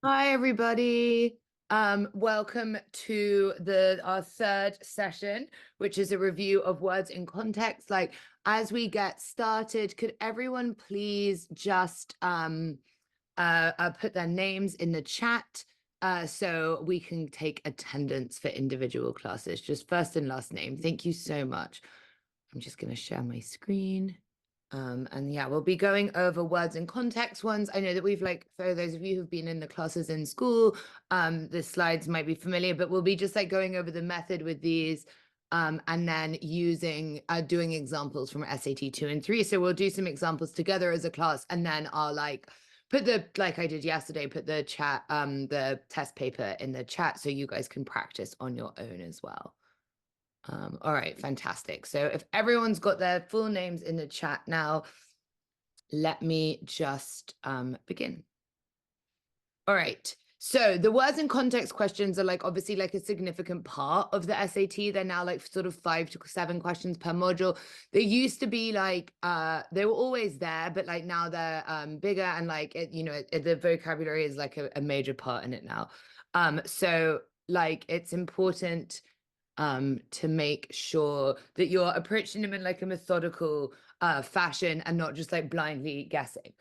Hi, everybody. Welcome to our third session, which is a review of words in context. As we get started, could everyone please just put their names in the chat so we can take attendance for individual classes, just first and last name. Thank you so much. I'm just going to share my screen. And yeah, we'll be going over words and context ones. I know that for those of you who've been in the classes in school, the slides might be familiar, but we'll be just doing over the method with these, and then doing examples from SAT 2 and 3. So we'll do some examples together as a class, and then I'll put like I did yesterday, put the test paper in the chat so you guys can practice on your own as well. All right, fantastic. So if everyone's got their full names in the chat now, let me just begin. All right. So the words and context questions are obviously a significant part of the SAT. They're now sort of 5 to 7 questions per module. They used to be they were always there, but now they're bigger, and the vocabulary is a major part in it now. So it's important to make sure that you're approaching them in a methodical fashion and not just blindly guessing.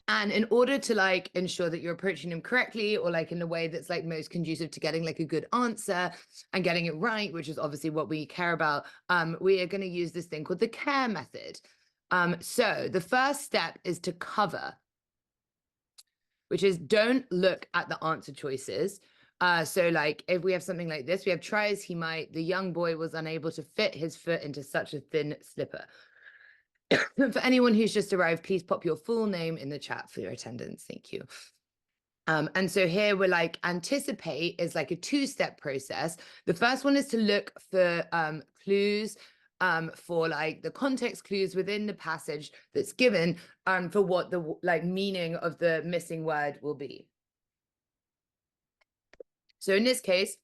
And in order to ensure that you're approaching them correctly, or in a way that's most conducive to getting a good answer and getting it right, which is obviously what we care about, we are going to use this thing called the CARE method. So the first step is to cover, which is don't look at the answer choices. So if we have something like this, we have tries the young boy was unable to fit his foot into such a thin slipper. For anyone who's just arrived, please pop your full name in the chat for your attendance. Thank you. And so here we're anticipate is a 2-step process. The first one is to look for clues, for the context clues within the passage that's given, for what the meaning of the missing word will be. So in this case,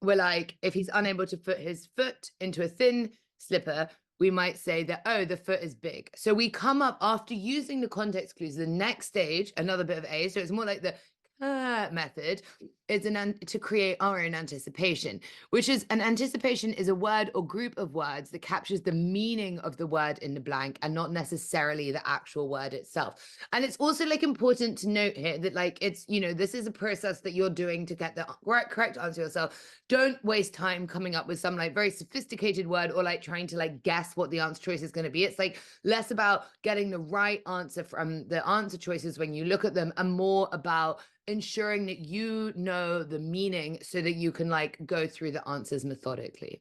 we're if he's unable to put his foot into a thin slipper, we might say that, oh, the foot is big. So we come up after using the context clues. The next stage, another bit of A, so it's more like the method, is to create our own anticipation, which is an anticipation is a word or group of words that captures the meaning of the word in the blank and not necessarily the actual word itself. And it's also important to note here that it's, this is a process that you're doing to get the correct answer yourself. Don't waste time coming up with some very sophisticated word or trying to guess what the answer choice is going to be. It's less about getting the right answer from the answer choices when you look at them, and more about ensuring that you know the meaning so that you can go through the answers methodically.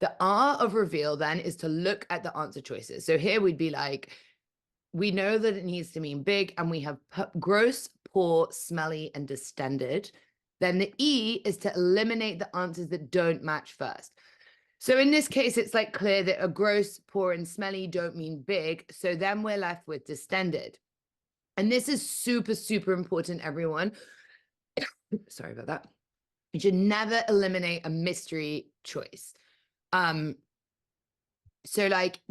The R of reveal then is to look at the answer choices. So here we'd be we know that it needs to mean big, and we have gross, poor, smelly, and distended. Then the E is to eliminate the answers that don't match first. So in this case, it's clear that a gross, poor, and smelly don't mean big. So then we're left with distended. And this is super, super important, everyone. Sorry about that. You should never eliminate a mystery choice. So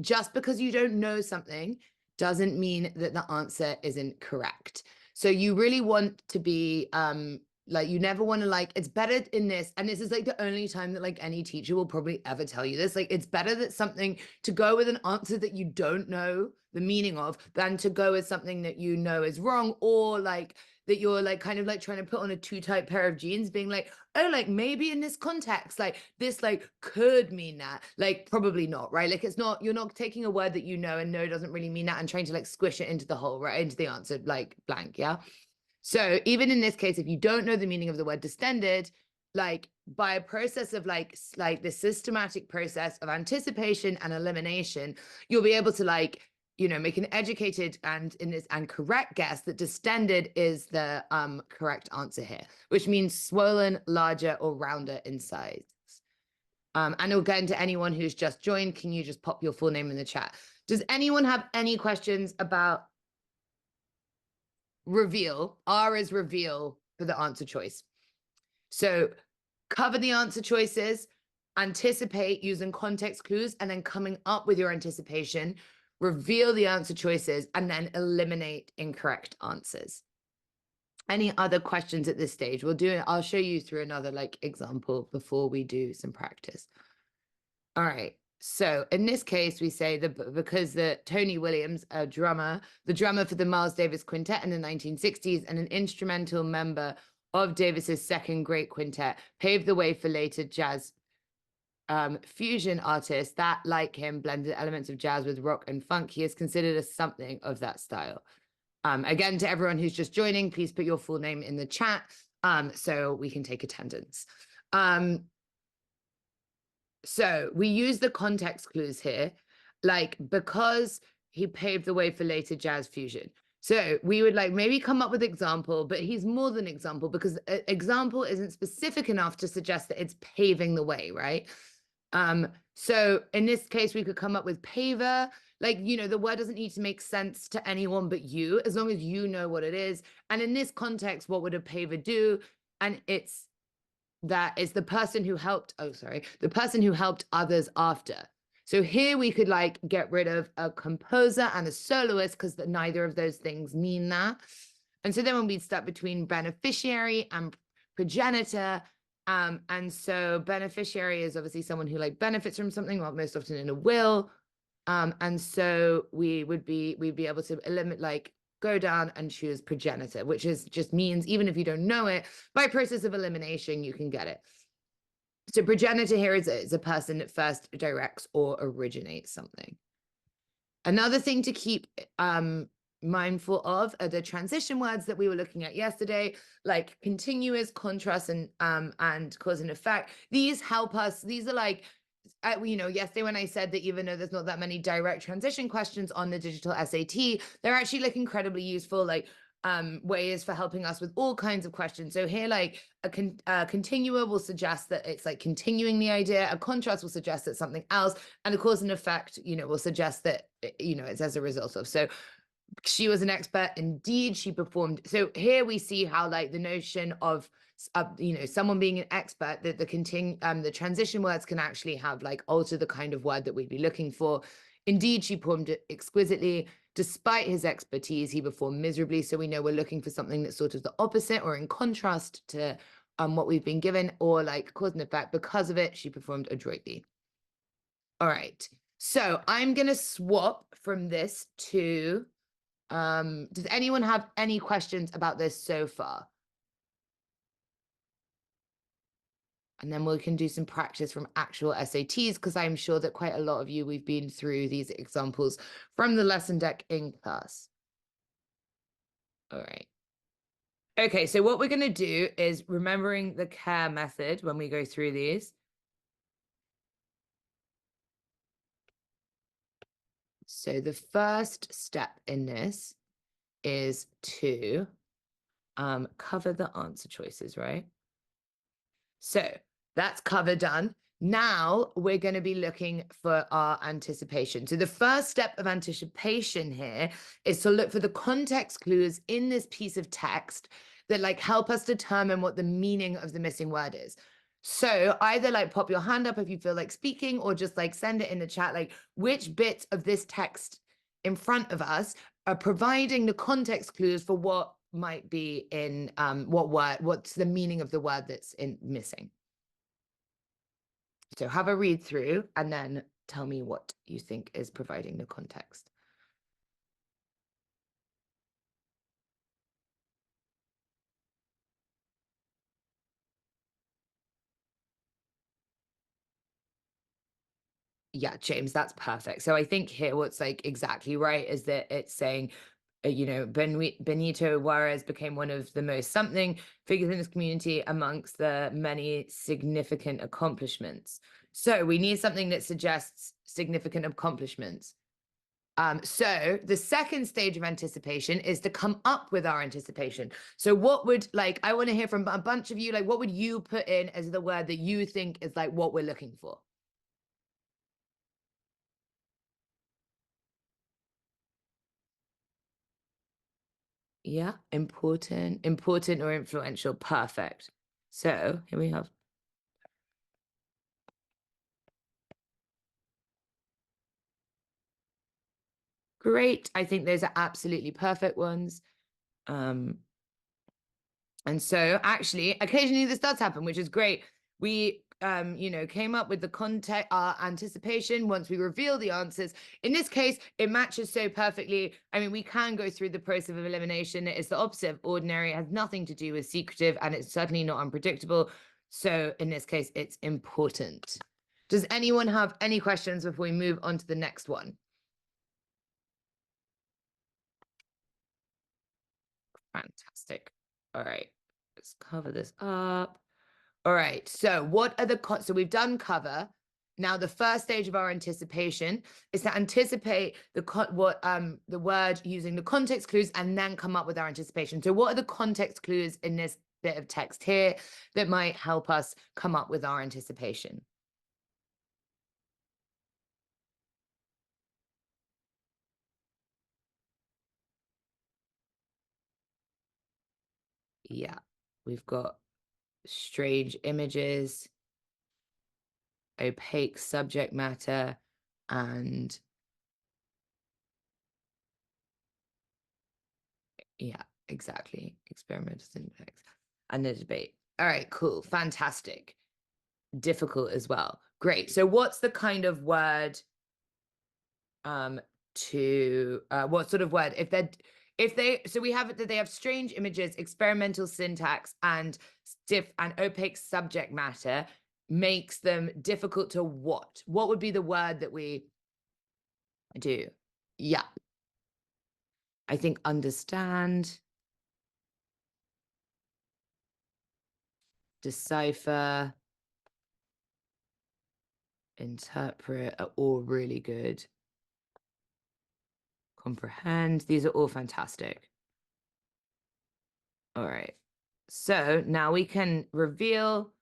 just because you don't know something doesn't mean that the answer isn't correct. So you really want to be you never want to it's better in this, and this is the only time that any teacher will probably ever tell you this, it's better that something to go with an answer that you don't know the meaning of than to go with something that you know is wrong, or that you're kind of trying to put on a too tight pair of jeans, being oh, maybe in this context this could mean that, probably not, right? It's not, you're not taking a word that you know and know doesn't really mean that and trying to squish it into the hole, right, into the answer blank. Yeah. So even in this case, if you don't know the meaning of the word distended, by a process of the systematic process of anticipation and elimination, you'll be able to make an educated and correct guess that distended is the correct answer here, which means swollen, larger, or rounder in size. And again, to anyone who's just joined, can you just pop your full name in the chat? Does anyone have any questions about reveal? R is reveal for the answer choice. So cover the answer choices, anticipate using context clues, and then coming up with your anticipation, reveal the answer choices, and then eliminate incorrect answers. Any other questions at this stage? We'll do it. I'll show you through another like example before we do some practice. All right. So in this case, we say that because Tony Williams, the drummer for the Miles Davis Quintet in the 1960s and an instrumental member of Davis's second great quintet, paved the way for later jazz fusion artists that, like him, blended elements of jazz with rock and funk. He is considered as something of that style. Again, to everyone who's just joining, please put your full name in the chat so we can take attendance. So we use the context clues here, like because he paved the way for later jazz fusion. So we would like maybe come up with example, but he's more than example because example isn't specific enough to suggest that it's paving the way, right? So in this case, we could come up with paver. Like, you know, the word doesn't need to make sense to anyone but you, as long as you know what it is. And in this context, what would a paver do? And it's that is the person who helped, the person who helped others after. So here we could like get rid of a composer and a soloist because neither of those things mean that. And so then when we'd stuck between beneficiary and progenitor, and so beneficiary is obviously someone who like benefits from something, well, most often in a will. And so we'd be able to eliminate, like, go down and choose progenitor, which is just means even if you don't know it, by process of elimination, you can get it. So progenitor here is a person that first directs or originates something. Another thing to keep mindful of are the transition words that we were looking at yesterday, like continuous, contrast, and cause and effect. These help us. These are like, you know, yesterday when I said that even though there's not that many direct transition questions on the digital SAT, they're actually like incredibly useful, like ways for helping us with all kinds of questions. So here, like a continua will suggest that it's like continuing the idea. A contrast will suggest that something else, and a cause and effect, you know, will suggest that, you know, it's as a result of. So she was an expert. Indeed, she performed. So here we see how like the notion of you know, someone being an expert, that the transition words can actually have like alter the kind of word that we'd be looking for. Indeed, she performed exquisitely. Despite his expertise, he performed miserably. So we know we're looking for something that's sort of the opposite or in contrast to what we've been given, or like cause and effect. Because of it, she performed adroitly. All right. So I'm going to swap from this to, does anyone have any questions about this so far? And then we can do some practice from actual SATs, because I'm sure that quite a lot of you, we've been through these examples from the lesson deck in class. All right. Okay, so what we're going to do is remembering the care method when we go through these. So the first step in this is to cover the answer choices, right? So that's cover done. Now we're going to be looking for our anticipation. So the first step of anticipation here is to look for the context clues in this piece of text that like help us determine what the meaning of the missing word is. So either like pop your hand up if you feel like speaking, or just like send it in the chat, like which bits of this text in front of us are providing the context clues for what might be in what's the meaning of the word that's in missing. So have a read through and then tell me what you think is providing the context. Yeah, James, that's perfect. So I think here what's like exactly right is that it's saying, you know, Benito Juarez became one of the most something figures in this community amongst the many significant accomplishments. So we need something that suggests significant accomplishments. So the second stage of anticipation is to come up with our anticipation. So what would, like, I want to hear from a bunch of you, like, what would you put in as the word that you think is like what we're looking for? Yeah, important or influential. Perfect. So here we have. Great. I think those are absolutely perfect ones. And so actually, occasionally this does happen, which is great. We came up with the context, our anticipation once we reveal the answers. In this case, it matches so perfectly. I mean, we can go through the process of elimination. It's the opposite of ordinary. It has nothing to do with secretive, and it's certainly not unpredictable. So in this case, it's important. Does anyone have any questions before we move on to the next one? Fantastic. All right, let's cover this up. All right. So what are so we've done cover. Now the first stage of our anticipation is to anticipate the word using the context clues and then come up with our anticipation. So what are the context clues in this bit of text here that might help us come up with our anticipation? Yeah, we've got strange images, opaque subject matter, and yeah, exactly. Experimental syntax and the debate. All right, cool. Fantastic. Difficult as well. Great. So what's the kind of word what sort of word so we have that they have strange images, experimental syntax, and stiff and opaque subject matter makes them difficult to what would be the word that we do? Yeah, I think understand, decipher, interpret are all really good. Comprehend, these are all fantastic. All right. So now we can reveal.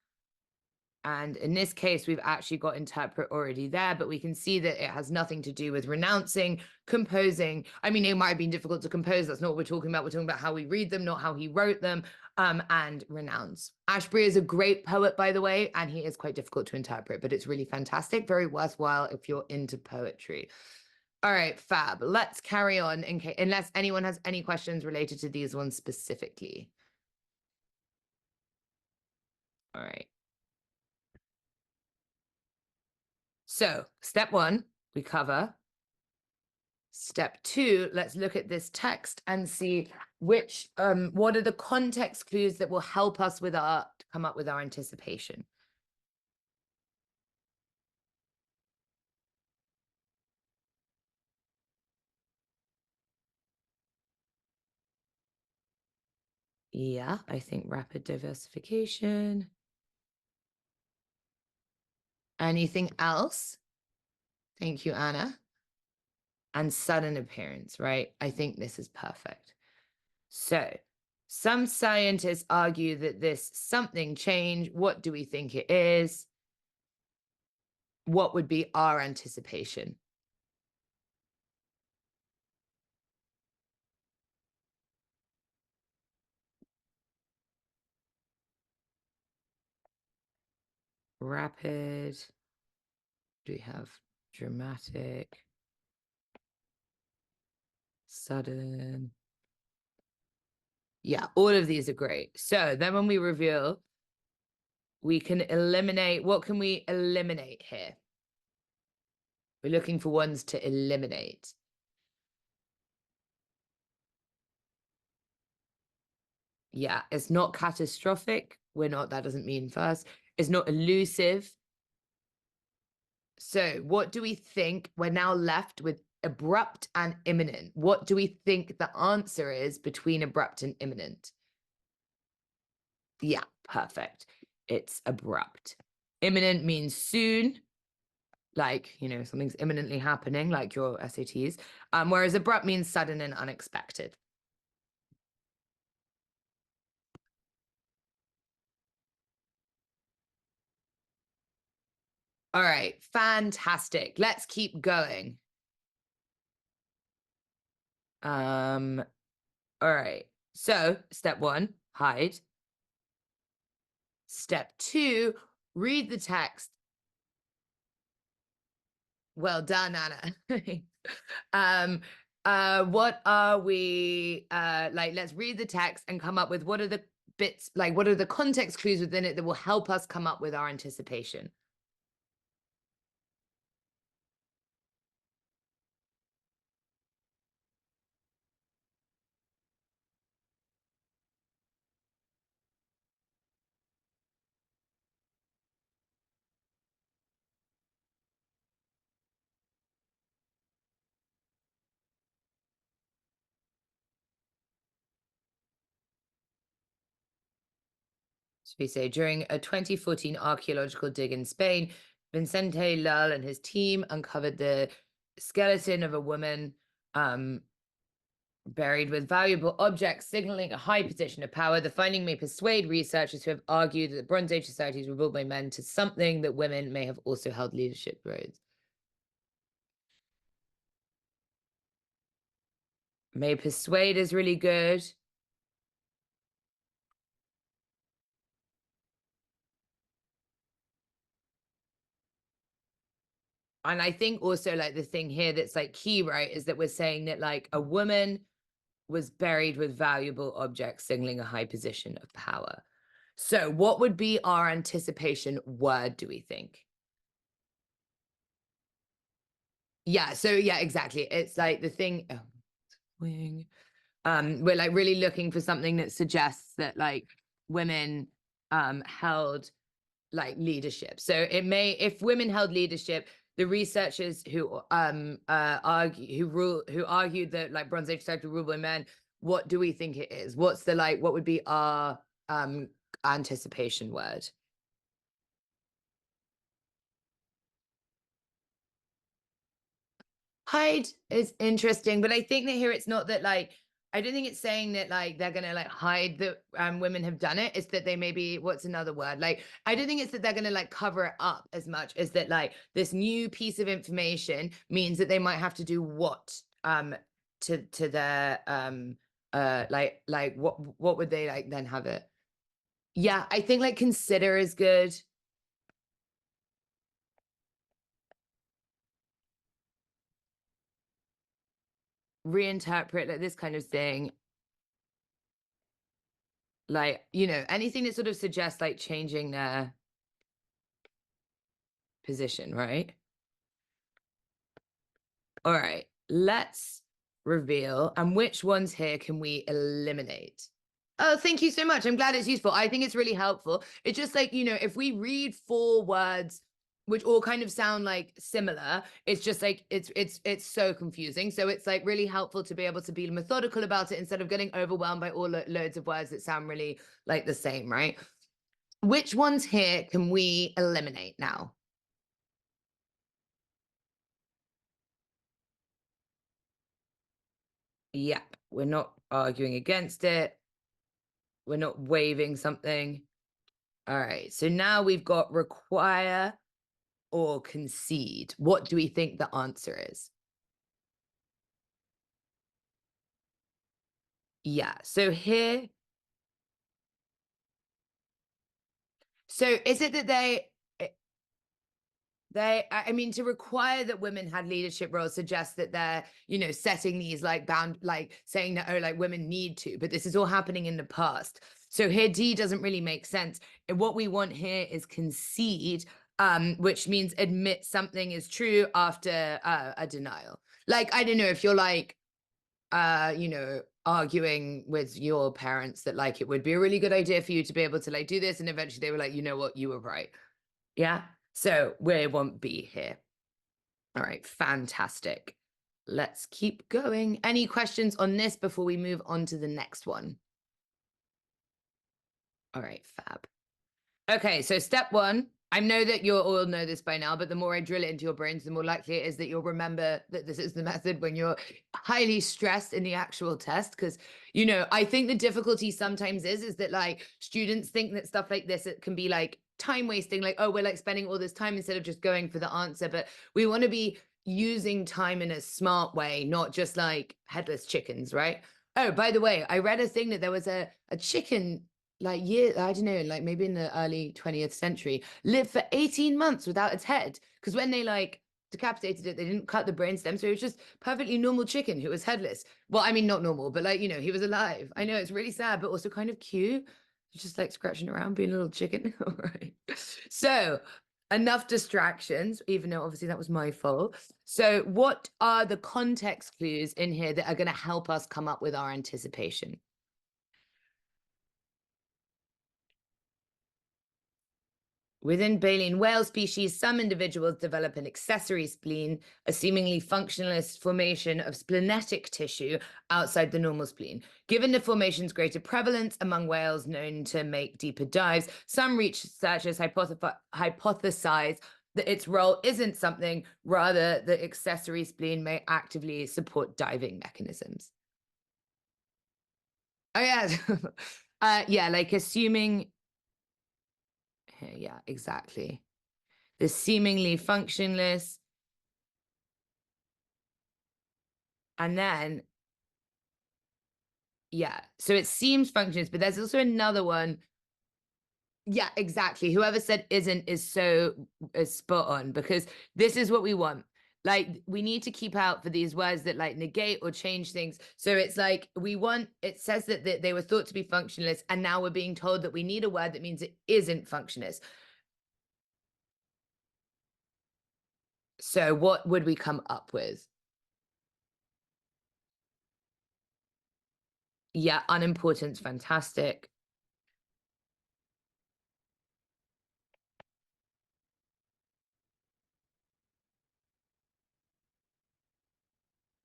And in this case, we've actually got interpret already there, but we can see that it has nothing to do with renouncing, composing. I mean, it might have been difficult to compose. That's not what we're talking about. We're talking about how we read them, not how he wrote them, and renounce. Ashbery is a great poet, by the way, and he is quite difficult to interpret, but it's really fantastic, very worthwhile if you're into poetry. All right, fab. Let's carry on unless anyone has any questions related to these ones specifically. All right. So step 1, we cover. Step 2, let's look at this text and see what are the context clues that will help us come up with our anticipation. Yeah, I think rapid diversification. Anything else? Thank you, Anna. And sudden appearance, right? I think this is perfect. So some scientists argue that this something change. What do we think it is? What would be our anticipation? Rapid. Do we have dramatic, sudden? Yeah, all of these are great. So then when we reveal, we can eliminate. What can we eliminate here? We're looking for ones to eliminate. Yeah, it's not catastrophic. That doesn't mean first. It's not elusive. So what do we think? We're now left with abrupt and imminent. What do we think the answer is between abrupt and imminent? Yeah, perfect. It's abrupt. Imminent means soon, like, something's imminently happening, like your SATs. Whereas abrupt means sudden and unexpected. All right, fantastic. Let's keep going. All right. So step 1, hide. Step 2, read the text. Well done, Anna. What are we let's read the text and come up with what are the bits, like what are the context clues within it that will help us come up with our anticipation? So we say during a 2014 archaeological dig in Spain, Vicente Lal and his team uncovered the skeleton of a woman buried with valuable objects, signaling a high position of power. The finding may persuade researchers who have argued that the Bronze Age societies were ruled by men to something that women may have also held leadership roles. May persuade is really good. And I think also like the thing here that's like key, right, is that we're saying that like a woman was buried with valuable objects, signaling a high position of power. So what would be our anticipation word, do we think? Yeah, so yeah, exactly. It's like the thing, oh, wing. We're like really looking for something that suggests that like women held like leadership. So it may, if women held leadership, the researchers who argued that like Bronze Age society ruled by men, what do we think it is? What's the like, what would be our anticipation word? Hide is interesting, but I think that here it's not that like I don't think it's saying that like they're gonna like hide that women have done it. It's that they maybe what's another word? Like I don't think it's that they're gonna like cover it up as much as that like this new piece of information means that they might have to do what to their like what would they like then have it? Yeah, I think like consider is good. Reinterpret like this kind of thing. Like, you know, anything that sort of suggests like changing their position, right? All right, let's reveal. And which ones here can we eliminate? Oh, thank you so much. I'm glad it's useful. I think it's really helpful. It's just like, you know, if we read 4 words which all kind of sound like similar, it's just like it's so confusing. So it's like really helpful to be able to be methodical about it instead of getting overwhelmed by all loads of words that sound really like the same, right? Which ones here can we eliminate now? Yep, we're not arguing against it. We're not waiving something. All right, so now we've got require or concede. What do we think the answer is? Yeah, so here, so is it that I mean, to require that women had leadership roles suggests that they're, you know, setting these like bound, like saying that, oh, like women need to, but this is all happening in the past. So here D doesn't really make sense. And what we want here is concede, which means admit something is true after a denial. Like, I don't know if you're like, you know, arguing with your parents that like it would be a really good idea for you to be able to like do this. And eventually they were like, you know what, you were right. Yeah. So we won't be here. All right, fantastic. Let's keep going. Any questions on this before we move on to the next one? All right, fab. Okay, so step 1. I know that you all know this by now, but the more I drill it into your brains, the more likely it is that you'll remember that this is the method when you're highly stressed in the actual test. Because, you know, I think the difficulty sometimes is that like students think that stuff like this, it can be like time wasting, like, oh, we're like spending all this time instead of just going for the answer. But we want to be using time in a smart way, not just like headless chickens, right? Oh, by the way, I read a thing that there was a chicken like I don't know, like maybe in the early 20th century, lived for 18 months without its head. Because when they like decapitated it, they didn't cut the brain stem. So it was just perfectly normal chicken who was headless. Well, I mean, not normal, but like, you know, he was alive. I know it's really sad, but also kind of cute. Just like scratching around, being a little chicken. All right. So enough distractions, even though obviously that was my fault. So what are the context clues in here that are going to help us come up with our anticipation? Within baleen whale species, some individuals develop an accessory spleen, a seemingly functionless formation of splenetic tissue outside the normal spleen. Given the formation's greater prevalence among whales known to make deeper dives, some researchers hypothesize that its role isn't something, rather, the accessory spleen may actively support diving mechanisms. Oh, yeah. Yeah, like assuming. Yeah, exactly. The seemingly functionless. And then, yeah, so it seems functionless, but there's also another one. Yeah, exactly. Whoever said isn't is spot on, because this is what we want. Like, we need to keep out for these words that like negate or change things. So it's like it says that they were thought to be functionless, and now we're being told that we need a word that means it isn't functionless. So what would we come up with? Yeah, unimportant's fantastic.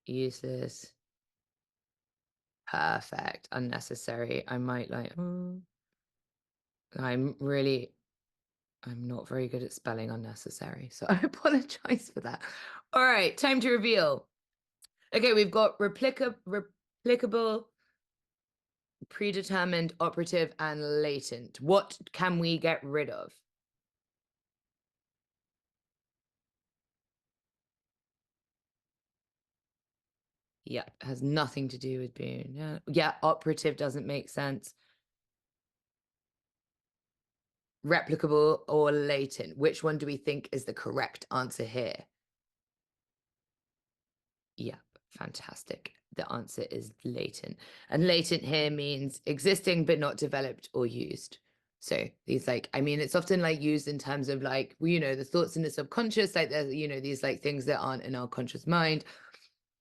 Useless. Perfect. Unnecessary. I might like, I'm not very good at spelling unnecessary, so I apologize for that. All right, time to reveal. Okay, we've got replicable, predetermined, operative, and latent. What can we get rid of? Yeah, has nothing to do with being. Yeah, operative doesn't make sense. Replicable or latent. Which one do we think is the correct answer here? Yeah, fantastic. The answer is latent. And latent here means existing but not developed or used. So these like, I mean, it's often like used in terms of like, the thoughts in the subconscious, like there's, these like things that aren't in our conscious mind.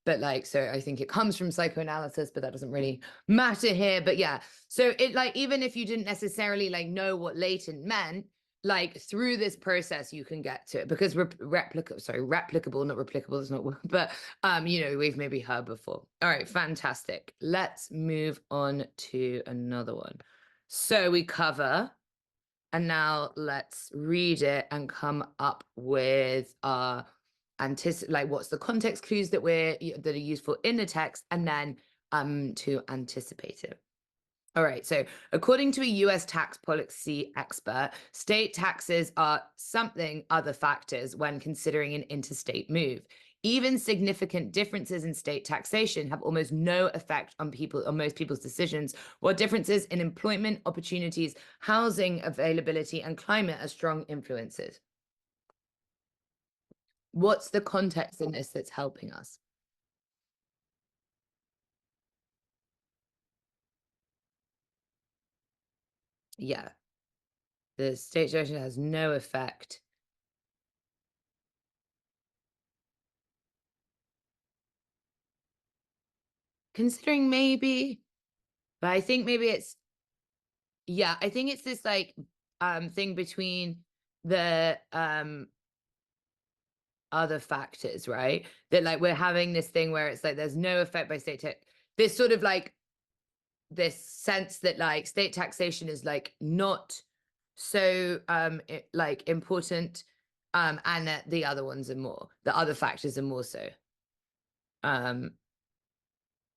But like, so I think it comes from psychoanalysis, but that doesn't really matter here. But yeah, so it like, even if you didn't necessarily like know what latent meant, like through this process you can get to it, because replicable, not replicable, it's not, but we've maybe heard before. All right, fantastic. Let's move on to another one. So we cover, and now let's read it and come up with like what's the context clues that are useful in the text, and then to anticipate it. All right, so according to a US tax policy expert, state taxes are something other factors when considering an interstate move. Even significant differences in state taxation have almost no effect on most people's decisions, while differences in employment opportunities, housing availability, and climate are strong influences. What's the context in this that's helping us? Yeah, the state taxation has no effect. Considering maybe, but I think maybe I think it's this like thing between the other factors, right? That like we're having this thing where it's like there's no effect by state tax. This sort of like this sense that like state taxation is like not so like important, and that the other ones are more, the other factors are more so. Um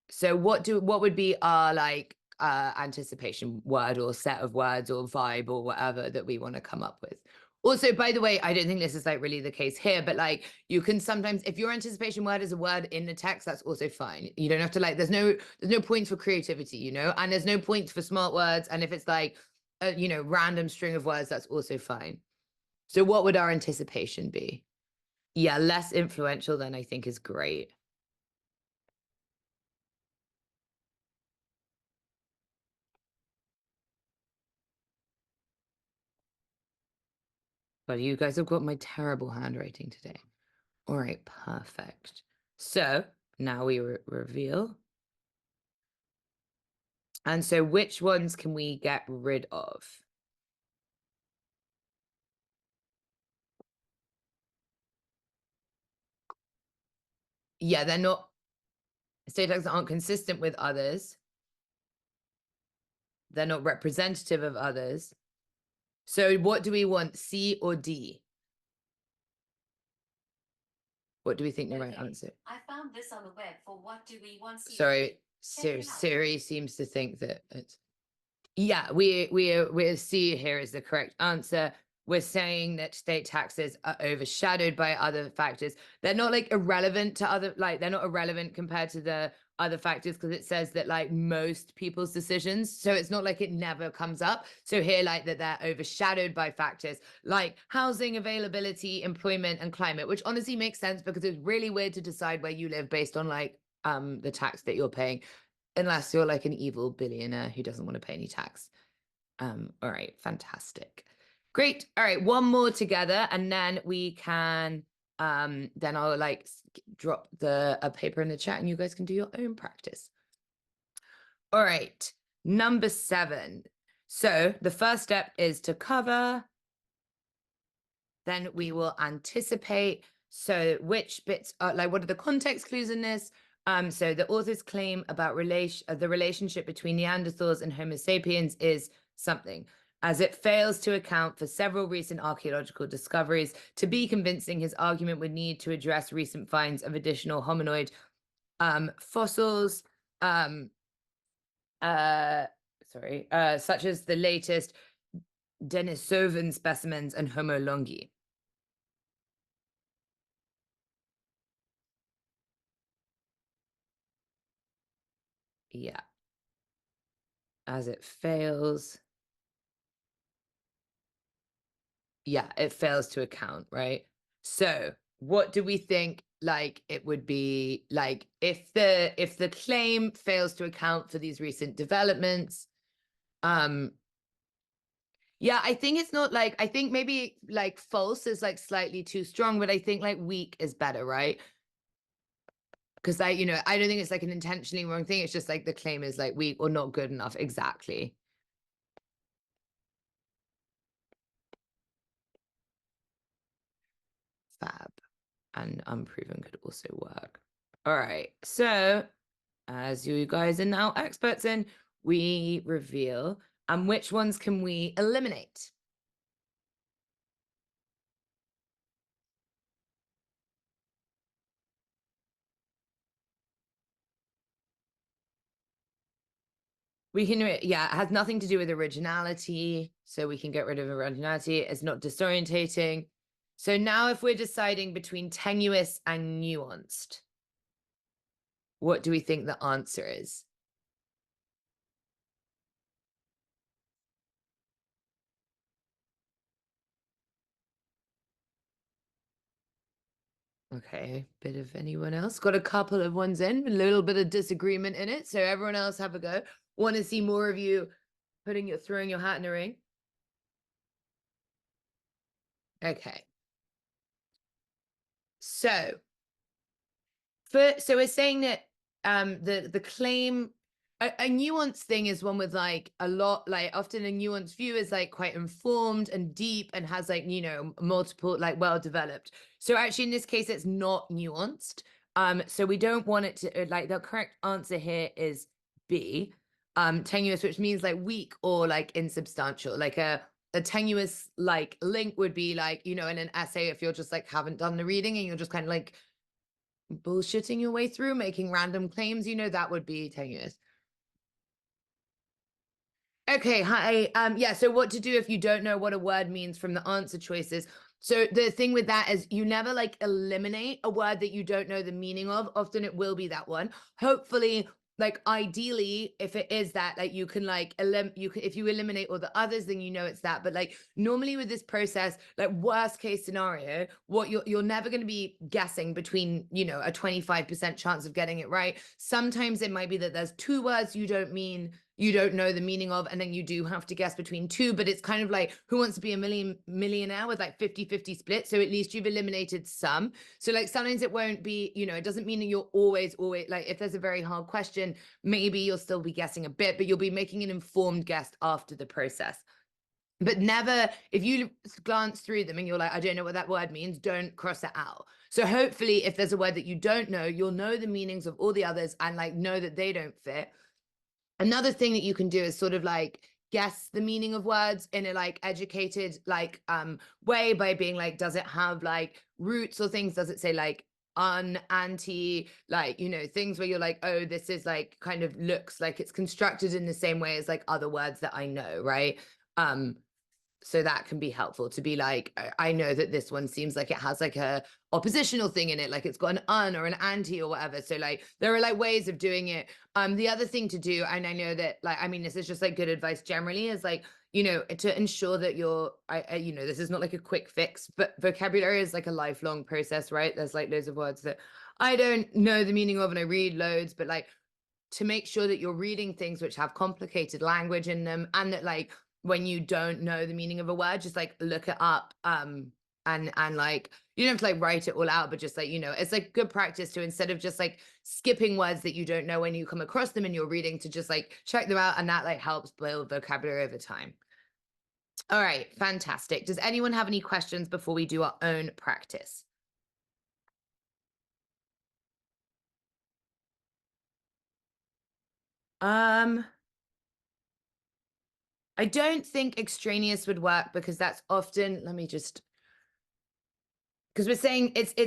so what would be our like anticipation word or set of words or vibe or whatever that we want to come up with? Also, by the way, I don't think this is like really the case here, but like you can sometimes, if your anticipation word is a word in the text, that's also fine. You don't have to like, there's no points for creativity, and there's no points for smart words. And if it's like a random string of words, that's also fine. So what would our anticipation be? Yeah, less influential than I think is great. But you guys have got my terrible handwriting today. All right, perfect. So now we reveal. And so which ones can we get rid of? Yeah, they're not, state tags aren't consistent with others. They're not representative of others. So what do we want, C or D? What do we think the right answer? I found this on the web for what do we want. Sorry, Siri seems to think that it's. Yeah, we're C here is the correct answer. We're saying that state taxes are overshadowed by other factors. They're not like irrelevant to other, like they're not irrelevant compared to the other factors because it says that like most people's decisions. So it's not like it never comes up. So here, like that they're overshadowed by factors like housing availability, employment, and climate, which honestly makes sense because it's really weird to decide where you live based on like the tax that you're paying, unless you're like an evil billionaire who doesn't want to pay any tax. All right, fantastic. Great. All right, one more together, and then we can then I'll like drop a paper in the chat and you guys can do your own practice. All right, number 7. So the first step is to cover. Then we will anticipate. So which bits are like, what are the context clues in this? So the author's claim about the relationship between Neanderthals and Homo sapiens is something, as it fails to account for several recent archaeological discoveries. To be convincing, his argument would need to address recent finds of additional hominoid fossils, such as the latest Denisovan specimens and Homo longi. Yeah. As it fails. Yeah, it fails to account, right? So what do we think like it would be like if the claim fails to account for these recent developments? Yeah, I think it's not like, I think maybe like false is like slightly too strong, but I think like weak is better, right? Because I don't think it's like an intentionally wrong thing. It's just like the claim is like weak or not good enough. Exactly. Fab. And unproven could also work. All right. So as you guys are now experts in, we reveal, and which ones can we eliminate? We can, yeah, it has nothing to do with originality, so we can get rid of originality. It's not disorientating. So now if we're deciding between tenuous and nuanced, what do we think the answer is? Okay, bit of anyone else? Got a couple of ones in, a little bit of disagreement in it. So everyone else have a go. Want to see more of you throwing your hat in the ring? Okay. So we're saying that the claim, a nuanced thing is one with like a lot, like often a nuanced view is like quite informed and deep and has like multiple like well developed. So actually in this case it's not nuanced. So we don't want it to like, the correct answer here is B, tenuous, which means like weak or like insubstantial. Like a tenuous like link would be like, in an essay, if you're just like haven't done the reading and you're just kind of like bullshitting your way through, making random claims, that would be tenuous. Okay, hi. Yeah, so what to do if you don't know what a word means from the answer choices. So the thing with that is you never like eliminate a word that you don't know the meaning of. Often it will be that one. Hopefully, like ideally, if it is that, like you can like if you eliminate all the others, then it's that. But like normally with this process, like worst case scenario, what you're never going to be guessing between a 25% chance of getting it right. Sometimes it might be that there's 2 words you don't mean, you don't know the meaning of, and then you do have to guess between two, but it's kind of like Who Wants to Be a Millionaire with like 50-50 split. So at least you've eliminated some. So like sometimes it won't be, it doesn't mean that you're always like, if there's a very hard question, maybe you'll still be guessing a bit, but you'll be making an informed guess after the process. But never, if you glance through them and you're like, I don't know what that word means, don't cross it out. So hopefully if there's a word that you don't know, you'll know the meanings of all the others and like know that they don't fit. Another thing that you can do is sort of like guess the meaning of words in a like educated like way by being like, does it have like roots or things? Does it say like anti, like, things where you're like, oh, this is like kind of looks like it's constructed in the same way as like other words that I know, right? So that can be helpful to be like, I know that this one seems like it has like a oppositional thing in it, like it's got an or an anti or whatever. So like there are like ways of doing it. The other thing to do, and I know that like, I mean, this is just like good advice generally, is like, to ensure that you're, this is not like a quick fix, but vocabulary is like a lifelong process, right? There's like loads of words that I don't know the meaning of and I read loads, but like to make sure that you're reading things which have complicated language in them, and that like when you don't know the meaning of a word, just like look it up, and like you don't have to like write it all out, but just like, it's like good practice to, instead of just like skipping words that you don't know when you come across them in your reading, to just like check them out, and that like helps build vocabulary over time. All right, fantastic. Does anyone have any questions before we do our own practice? I don't think extraneous would work, because that's often, let me just, because we're saying it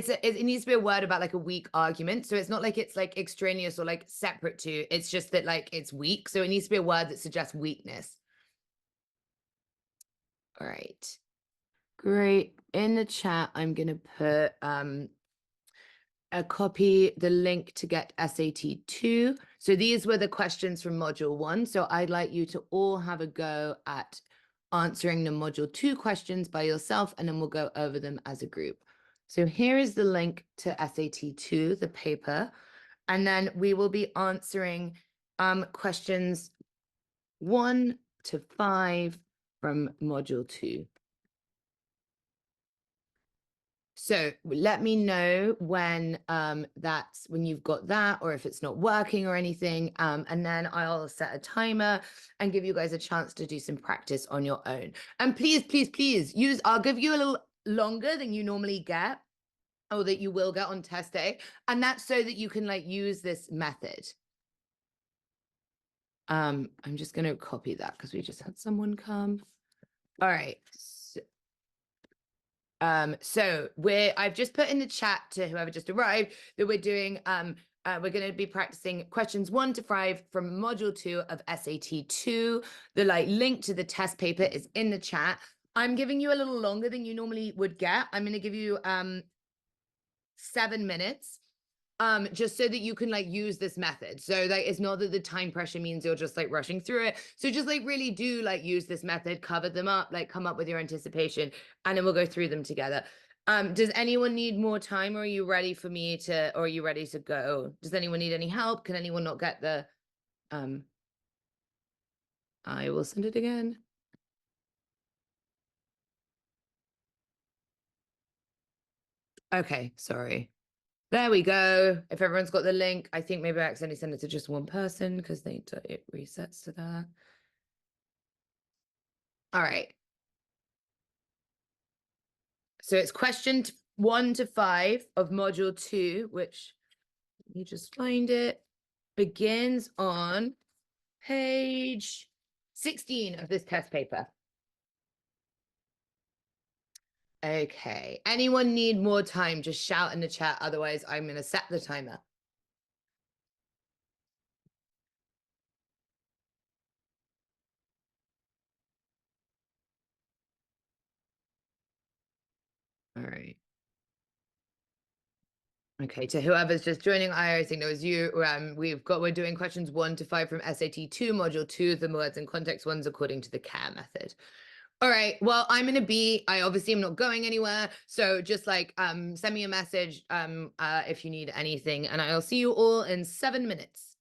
needs to be a word about like a weak argument. So it's not like it's like extraneous or like separate to, it's just that like it's weak. So it needs to be a word that suggests weakness. All right. Great. In the chat, I'm going to put the link to get SAT 2. So these were the questions from module 1. So I'd like you to all have a go at answering the module 2 questions by yourself, and then we'll go over them as a group. So here is the link to SAT 2, the paper, and then we will be answering questions 1 to 5 from module 2. So let me know when when you've got that, or if it's not working or anything, and then I'll set a timer and give you guys a chance to do some practice on your own. And please, please, please I'll give you a little longer than you normally get, or that you will get on test day, and that's so that you can like use this method. I'm just going to copy that because we just had someone come. All right. So I've just put in the chat to whoever just arrived that we're doing, we're going to be practicing questions 1 to 5 from module 2 of SAT 2. The like link to the test paper is in the chat. I'm giving you a little longer than you normally would get. I'm going to give you 7 minutes, just so that you can like use this method. So like, it's not that the time pressure means you're just like rushing through it. So just like really do like use this method, cover them up, like come up with your anticipation, and then we'll go through them together. Does anyone need more time, or are you ready for me to, or are you ready to go? Does anyone need any help? Can anyone not get the, I will send it again. Okay, sorry. There we go. If everyone's got the link, I think maybe I accidentally sent it to just one person because it resets to that. All right. So it's question 1 to 5 of module 2, which, let me just find it, begins on page 16 of this test paper. Okay. Anyone need more time? Just shout in the chat. Otherwise, I'm going to set the timer. All right. Okay, to whoever's just joining, I think it was you. We're doing questions 1 to 5 from SAT 2, module 2, the words and context ones according to the CARE method. All right, well, I obviously am not going anywhere. So just like send me a message if you need anything, and I'll see you all in 7 minutes.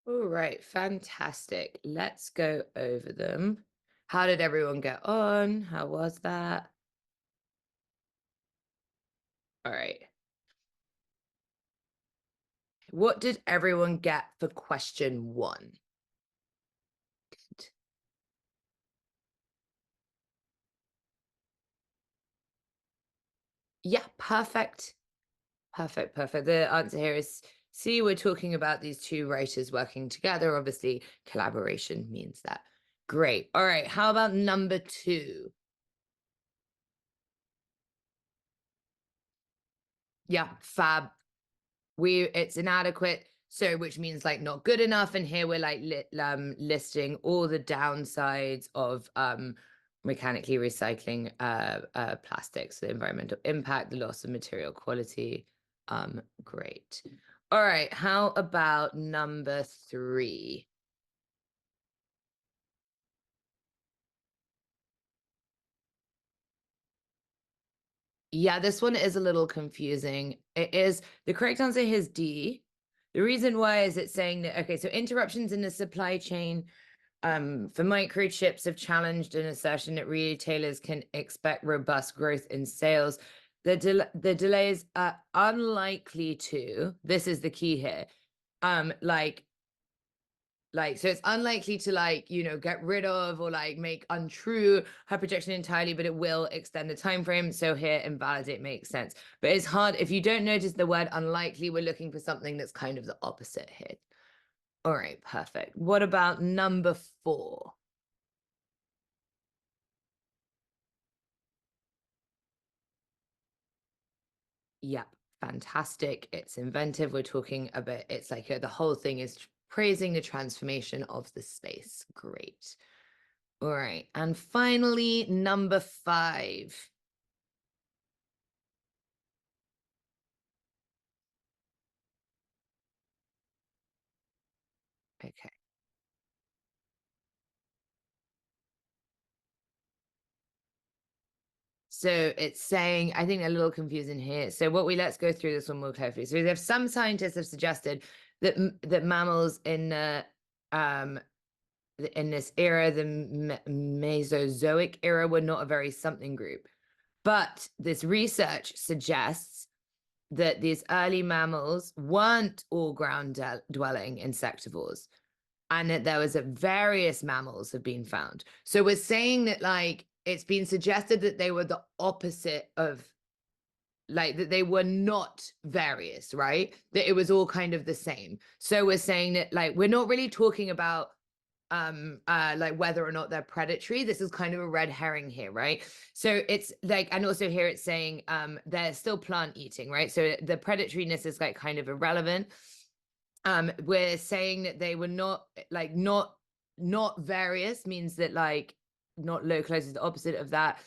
All right, fantastic. Let's go over them. How did everyone get on? How was that? All right. What did everyone get for question 1? Yeah, perfect. Perfect, perfect. The answer here is C. We're talking about these two writers working together. Obviously, collaboration means that. Great. All right. How about number 2? Yeah, fab. It's inadequate, so which means like not good enough. And here we're like listing all the downsides of mechanically recycling plastics, the environmental impact, the loss of material quality. Great. All right, how about number 3? Yeah, this one is a little confusing. It is the correct answer here is D. The reason why is it's saying that, okay, so interruptions in the supply chain for microchips have challenged an assertion that retailers can expect robust growth in sales. The delays are unlikely to, this is the key here, so it's unlikely to get rid of or like make untrue her projection entirely, but it will extend the time frame. So here invalidate makes sense, but it's hard if you don't notice the word unlikely. We're looking for something that's kind of the opposite here. All right, perfect. What about number 4? Yep, fantastic. It's inventive. We're talking about it's like the whole thing is praising the transformation of the space. Great. All right. And finally, number 5. Okay. So it's saying, I think a little confusing here. So let's go through this one more carefully. So we have some scientists have suggested that mammals um in this era, the Mesozoic era, were not a very something group. But this research suggests that these early mammals weren't all ground dwelling insectivores, and that there was various mammals have been found. So we're saying that like it's been suggested that they were the opposite of like that they were not various, right? That it was all kind of the same. So we're saying that like we're not really talking about like whether or not they're predatory. This is kind of a red herring here, right? So it's like, and also here it's saying they're still plant eating, right? So the predatoriness is like kind of irrelevant. We're saying that they were not like not various means that like not localized is the opposite of that.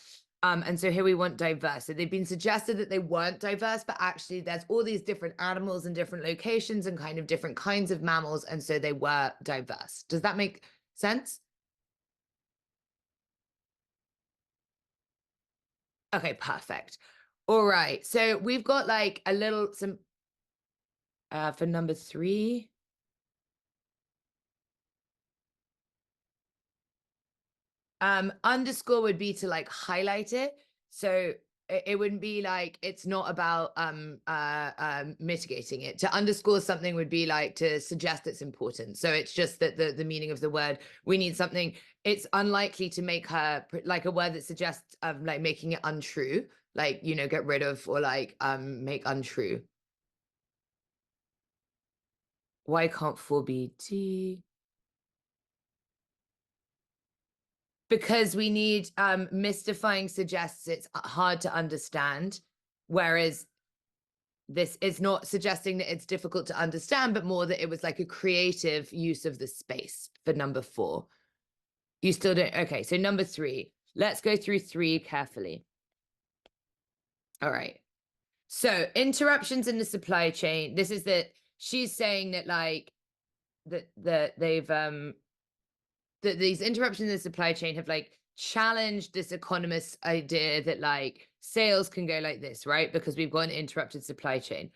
And so here we want diverse. So they've been suggested that they weren't diverse, but actually there's all these different animals in different locations and kind of different kinds of mammals, and so they were diverse. Does that make sense? Okay, perfect. All right. So we've got like a little some for number 3. Underscore would be to like highlight it. So it wouldn't be like it's not about mitigating it. To underscore something would be like to suggest it's important. So it's just that the meaning of the word, we need something. It's unlikely to make her like a word that suggests like making it untrue, like get rid of or like make untrue. Why can't 4 be T? Because we need mystifying suggests it's hard to understand, whereas this is not suggesting that it's difficult to understand, but more that it was like a creative use of the space for number 4. You still don't. Okay, so number 3. Let's go through 3 carefully. All right. So interruptions in the supply chain. This is that she's saying that like that they've that these interruptions in the supply chain have like challenged this economist's idea that like sales can go like this, right? Because we've got an interrupted supply chain.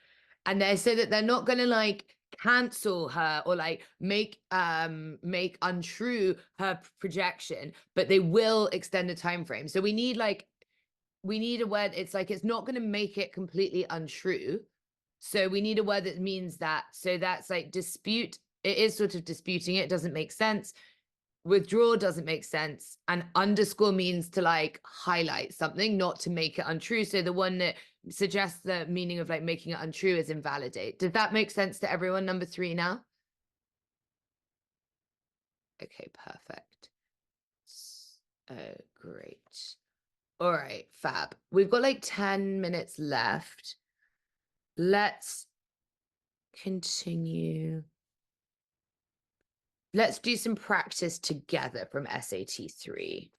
And they say that they're not going to like cancel her or like make untrue her projection, but they will extend the time frame. So we need a word. It's like it's not going to make it completely untrue. So we need a word that means that. So that's like dispute. It is sort of disputing it. Doesn't make sense. Withdraw doesn't make sense. And underscore means to like highlight something, not to make it untrue. So the one that suggests the meaning of like making it untrue is invalidate. Did that make sense to everyone? Number 3 now? Okay, perfect. Great. All right, fab. We've got like 10 minutes left. Let's continue. Let's do some practice together from SAT 3.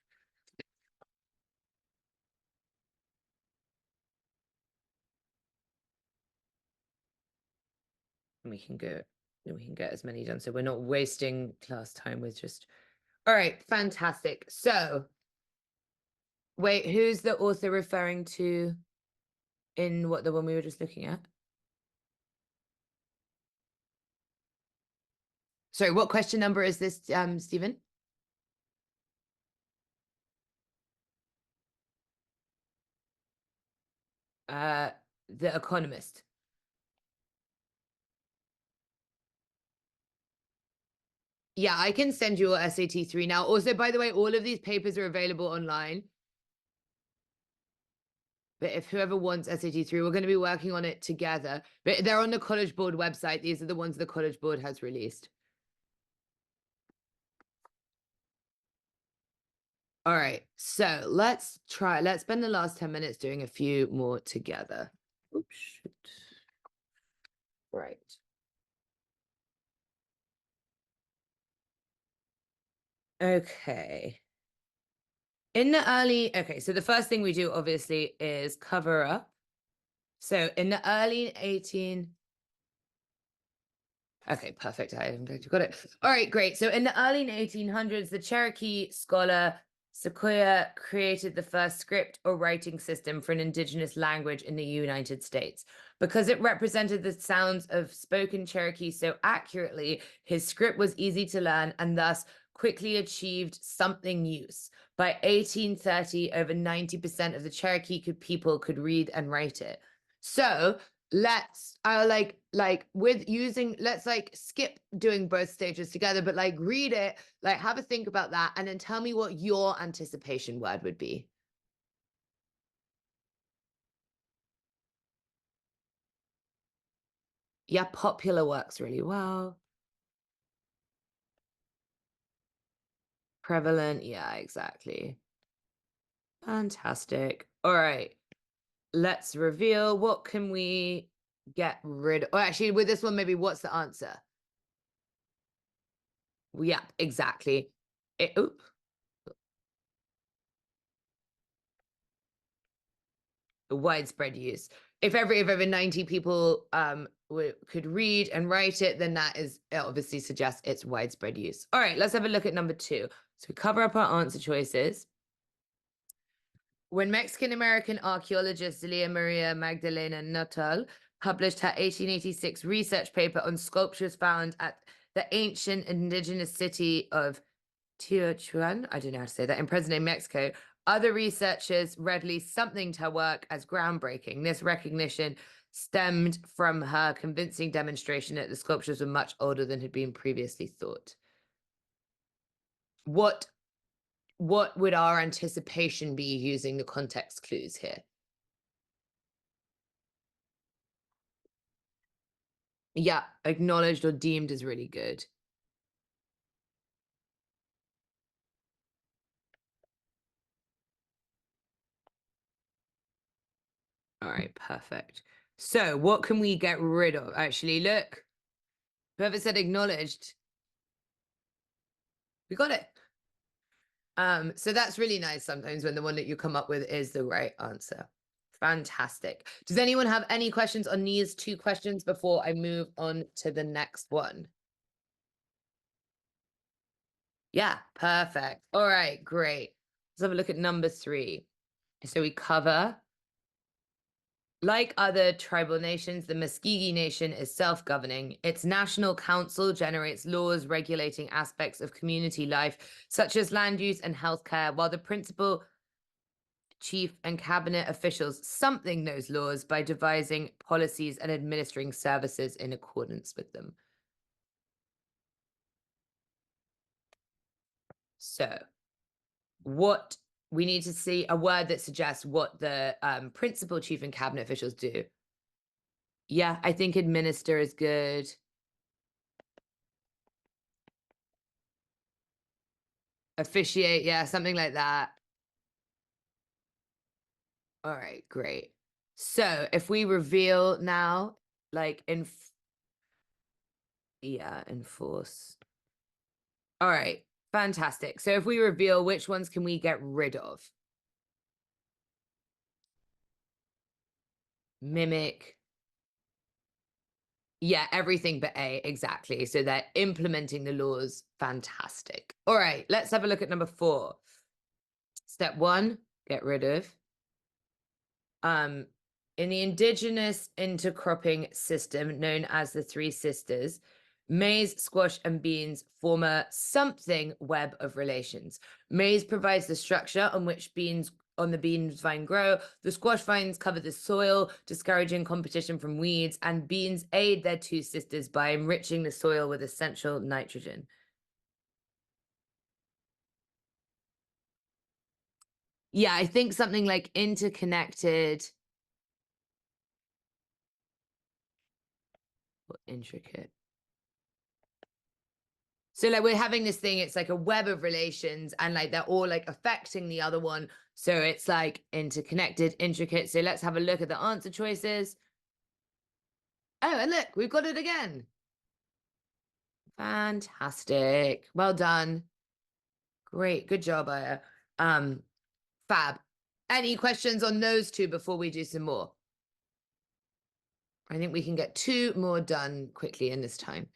We can get as many done. So we're not wasting class time with just, all right, fantastic. So wait, who's the author referring to in what the one we were just looking at? Sorry, what question number is this, Stephen? The Economist. Yeah, I can send you your SAT 3 now. Also, by the way, all of these papers are available online. But if whoever wants SAT 3, we're going to be working on it together. But they're on the College Board website. These are the ones the College Board has released. All right, so let's spend the last 10 minutes doing a few more together. Oops, shoot. Right. Okay. Okay, so the first thing we do obviously is cover up. So in the early 18, okay, perfect. I'm glad you got it. All right, great. So in the early 1800s, the Cherokee scholar Sequoia created the first script or writing system for an indigenous language in the United States. Because it represented the sounds of spoken Cherokee so accurately, his script was easy to learn and thus quickly achieved something use. By 1830, over 90% of the Cherokee people could read and write it. So let's let's like skip doing both stages together, but like read it, like have a think about that, and then tell me what your anticipation word would be. Yeah, popular works really well. Prevalent, yeah, exactly. Fantastic. All right, let's reveal. What can we get rid of? Or actually, with this one, maybe what's the answer? Yeah, exactly. Widespread use. If over 90 people could read and write it, then it obviously suggests it's widespread use. All right, let's have a look at number 2. So we cover up our answer choices. When Mexican-American archaeologist Zelia Maria Magdalena Nuttall published her 1886 research paper on sculptures found at the ancient indigenous city of Teotihuacan, I don't know how to say that, in present-day Mexico, other researchers read something to her work as groundbreaking. This recognition stemmed from her convincing demonstration that the sculptures were much older than had been previously thought. What would our anticipation be using the context clues here? Yeah, acknowledged or deemed is really good. All right, perfect. So what can we get rid of? Actually, look, whoever said acknowledged, we got it. So that's really nice sometimes when the one that you come up with is the right answer. Fantastic. Does anyone have any questions on these 2 questions before I move on to the next one? Yeah, perfect. All right, great. Let's have a look at number 3. So we cover Like other tribal nations, the Muskegee Nation is self-governing. Its national council generates laws regulating aspects of community life, such as land use and healthcare, while the principal chief and cabinet officials something those laws by devising policies and administering services in accordance with them. So, what we need to see a word that suggests what the principal chief and cabinet officials do. Yeah, I think administer is good. Officiate, yeah, something like that. All right, great. So if we reveal now, like enforce. All right, fantastic. So if we reveal, which ones can we get rid of? Mimic. Yeah, everything but A, exactly. So they're implementing the laws. Fantastic. All right, let's have a look at number 4. Step 1, get rid of. In the indigenous intercropping system known as the Three Sisters, maize, squash, and beans form a something web of relations. Maize provides the structure on which the beans vine grow. The squash vines cover the soil, discouraging competition from weeds, and beans aid their two sisters by enriching the soil with essential nitrogen. Yeah, I think something like interconnected or intricate. So like we're having this thing, it's like a web of relations and like they're all like affecting the other one. So it's like interconnected, intricate. So let's have a look at the answer choices. Oh, and look, we've got it again. Fantastic. Well done. Great. Good job, Aya. Fab. Any questions on those two before we do some more? I think we can get 2 more done quickly in this time.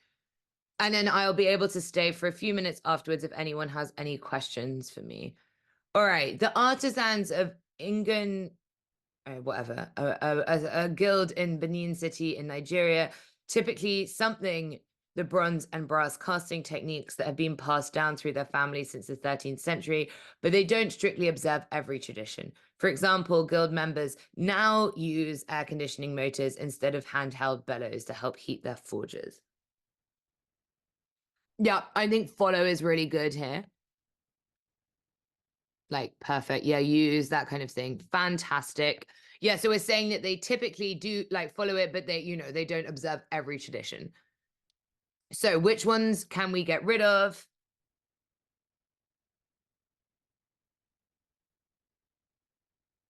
And then I'll be able to stay for a few minutes afterwards if anyone has any questions for me. All right, the artisans of Ingan, whatever, a guild in Benin City in Nigeria, typically something the bronze and brass casting techniques that have been passed down through their families since the 13th century, but they don't strictly observe every tradition. For example, guild members now use air conditioning motors instead of handheld bellows to help heat their forges. Yeah, I think follow is really good here. Like perfect. Yeah, use that kind of thing. Fantastic. Yeah, so we're saying that they typically do like follow it, but they don't observe every tradition. So which ones can we get rid of?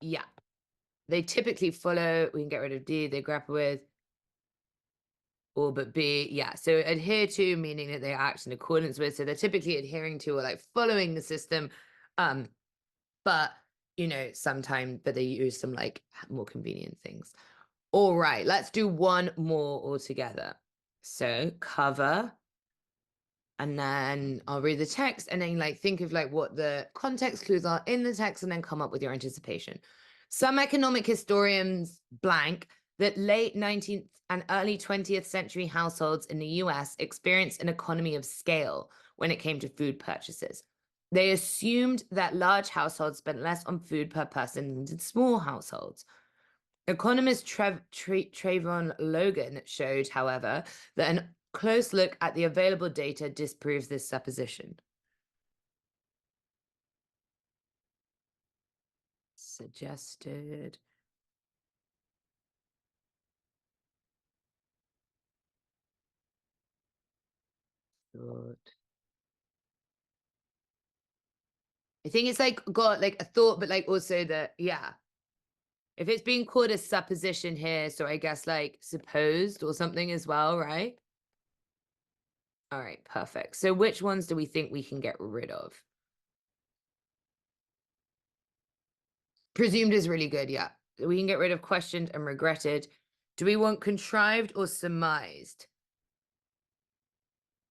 Yeah, they typically follow. We can get rid of D, they grapple with. All but B, yeah. So adhere to, meaning that they act in accordance with. So they're typically adhering to or like following the system. But sometimes, but they use some like more convenient things. All right, let's do one more altogether. So cover, and then I'll read the text and then like think of like what the context clues are in the text and then come up with your anticipation. Some economic historians blank that late 19th and early 20th century households in the US experienced an economy of scale when it came to food purchases. They assumed that large households spent less on food per person than did small households. Economist Trayvon Logan showed, however, that a close look at the available data disproves this supposition. Suggested. Thought. I think it's like got like a thought, but like also yeah. If it's being called a supposition here, so I guess like supposed or something as well, right? All right, perfect. So which ones do we think we can get rid of? Presumed is really good, yeah. We can get rid of questioned and regretted. Do we want contrived or surmised?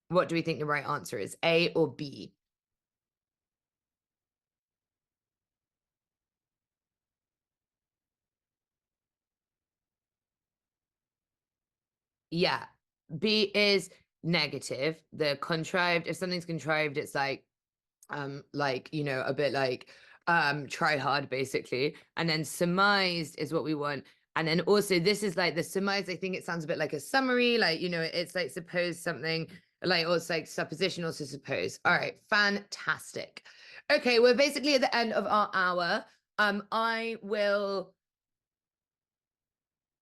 What do we think the right answer is? A or B? Yeah. B is negative. The contrived, if something's contrived, it's like, you know, a bit like try hard basically. And then surmised is what we want. And then also this is like the surmise, I think it sounds a bit like a summary, like, you know, it's like suppose something, like, or it's like supposition, also suppose. All right, fantastic. Okay, we're basically at the end of our hour. I will,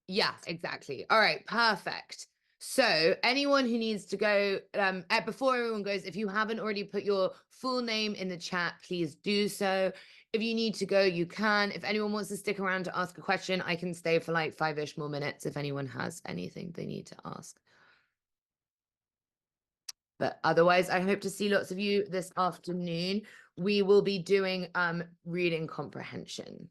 yeah, exactly. All right, perfect. So anyone who needs to go, before everyone goes, if you haven't already put your full name in the chat, please do so. If you need to go, you can. If anyone wants to stick around to ask a question, I can stay for like 5-ish more minutes if anyone has anything they need to ask. But otherwise, I hope to see lots of you this afternoon. We will be doing reading comprehension.